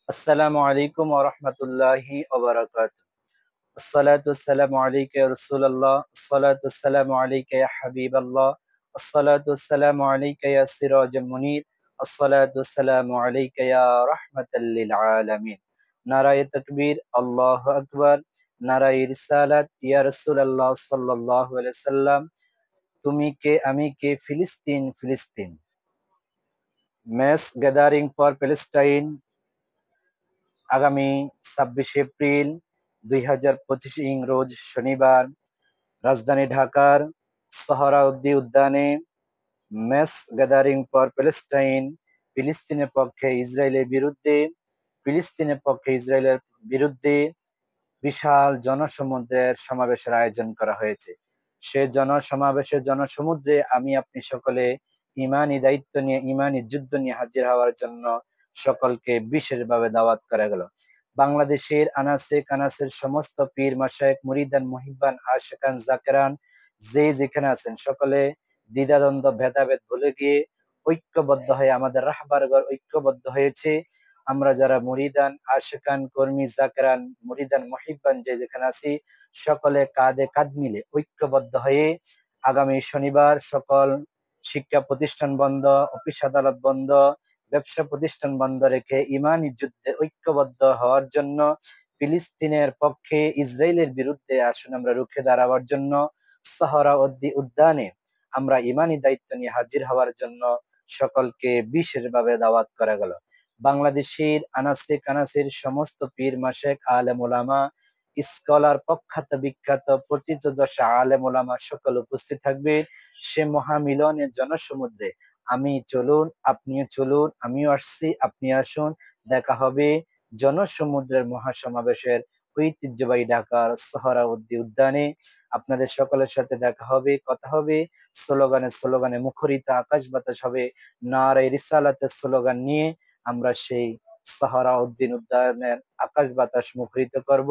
আসসালামু আলাইকুম ওয়া রাহমাতুল্লাহি ওয়া বারাকাতুহু। আসসালাতু ওয়াসসালামু আলাইকা ইয়া রাসূলুল্লাহ, আসসালাতু ওয়াসসালামু আলাইকা ইয়া হাবিবাল্লাহ, আসসালাতু ওয়াসসালামু আলাইকা ইয়া সিরাজাম মুনীর, আসসালাতু ওয়াসসালামু আলাইকা ইয়া রাহমাতাল লিল আলামিন। নারায়ে তাকবীর, আল্লাহু আকবার। নারায়ে রিসালাত, ইয়া রাসূলুল্লাহ সাল্লাল্লাহু আলাইহি ওয়াসাল্লাম। তুমি কে আমি কে, ফিলিস্তিন ফিলিস্তিন। ম্যাস গ্যাদারিং ফর প্যালেস্টাইন আগামী ২৬ এপ্রিল ২০২৫ রোজ শনিবার রাজধানী ঢাকার সোহরাওয়ার্দী উদ্যানে ম্যাস গ্যাদারিং ফর প্যালেস্টাইন, ফিলিস্তিনের পক্ষে ইসরায়েলের বিরুদ্ধে ফিলিস্তিনের পক্ষে ইসরায়েলের বিরুদ্ধে বিশাল জনসমুদ্রের সমাবেশের আয়োজন করা হয়েছে। সে জনসমাবেশের জনসমুদ্রে আমি আপনি সকলে ইমানি দায়িত্ব নিয়ে, ইমানি যুদ্ধ নিয়ে হাজির হওয়ার জন্য সকলকে বিশেষভাবে দাওয়াত করা গেল। বাংলাদেশের আনাচে কানাচের সমস্ত পীর মাশায়েখ মুরিদান মুহিব্বান আশিকান জাকেরান যে যেখানে আছেন সকলে দ্বিধাদ্বন্দ্ব ভেদাভেদ ভুলে গিয়ে ঐক্যবদ্ধ হয়ে আমাদের রাহবারগণ ঐক্যবদ্ধ হয়েছে। আমরা যারা মুরিদান আশিকান কর্মী জাকেরান মুরিদান মুহিব্বান যে যেখানে আছি সকলে কাঁধে কাঁধ মিলে ঐক্যবদ্ধ হয়ে আগামী শনিবার সকল শিক্ষা প্রতিষ্ঠান বন্ধ, অফিস আদালত বন্ধ, ব্যবসা প্রতিষ্ঠান বন্ধ রেখে ইমানি যুদ্ধে ঐক্যবদ্ধ হওয়ার জন্য, ফিলিস্তিনের পক্ষে ইসরায়েলের বিরুদ্ধে আসুন আমরা রুখে দাঁড়াবার জন্য সোহরাওয়ার্দী উদ্যানে আমরা ইমানি দায়িত্ব নিয়ে হাজির হওয়ার জন্য সকলকে বিশেষভাবে দাওয়াত করা গেল। বাংলাদেশের আনাচে কানাচের সমস্ত পীর মাশায়েখ আলেম ওলামা স্কলার প্রখ্যাত বিখ্যাত প্রথিতযশা আলেম ওলামা সকল উপস্থিত থাকবে সে মহামিলনের জনসমুদ্রে। আমি চলুন, আপনিও চলুন, আমিও আসছি, আপনি আসুন, দেখা হবে জনসমুদ্রের মহাসমাবেশের ঐতিহ্যবাহী ঢাকার সোহরাওয়ার্দী উদ্যানে। আপনাদের সকলের সাথে দেখা হবে, কথা হবে, স্লোগানে স্লোগানে মুখরিত আকাশ বাতাস হবে। নারায়ে রিসালাতের স্লোগান নিয়ে আমরা সেই সোহরাওয়ার্দী উদ্যানের আকাশ বাতাস মুখরিত করব।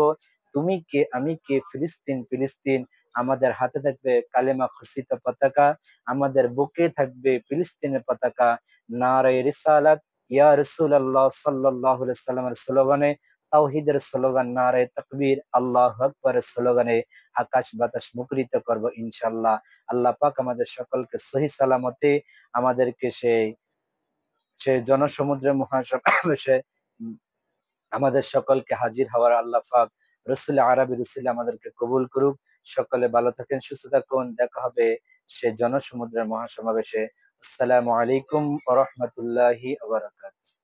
তুমি কে আমি কে, ফিলিস্তিন ফিলিস্তিন। আমাদের হাতে থাকবে কালেমা খচিত পতাকা, আমাদের বুকে থাকবে ফিলিস্তিনের পতাকা। নারায়ে রিসালাত, ইয়া রাসূলুল্লাহ সাল্লাল্লাহু আলাইহি সাল্লামের স্লোগানে, তাওহীদের স্লোগান নারায়ে তাকবীর, আল্লাহু আকবারের স্লোগানে আকাশ বাতাস মুখরিত করব ইনশাআল্লাহ। আল্লাহ পাক আমাদের সকলকে সহি সালামতে আমাদেরকে সে জনসমুদ্রের মহাসমাবেশে আমাদের সকলকে হাজির হওয়ার আল্লাহ পাক রসুল আরবি রসুল আমাদেরকে কবুল করুক। সকলে ভালো থাকেন, সুস্থ থাকুন, দেখা হবে সে জনসমুদ্রের মহাসমাবেশে। আসসালামু আলাইকুম ওয়া রাহমাতুল্লাহি ওয়া বারাকাতুহু।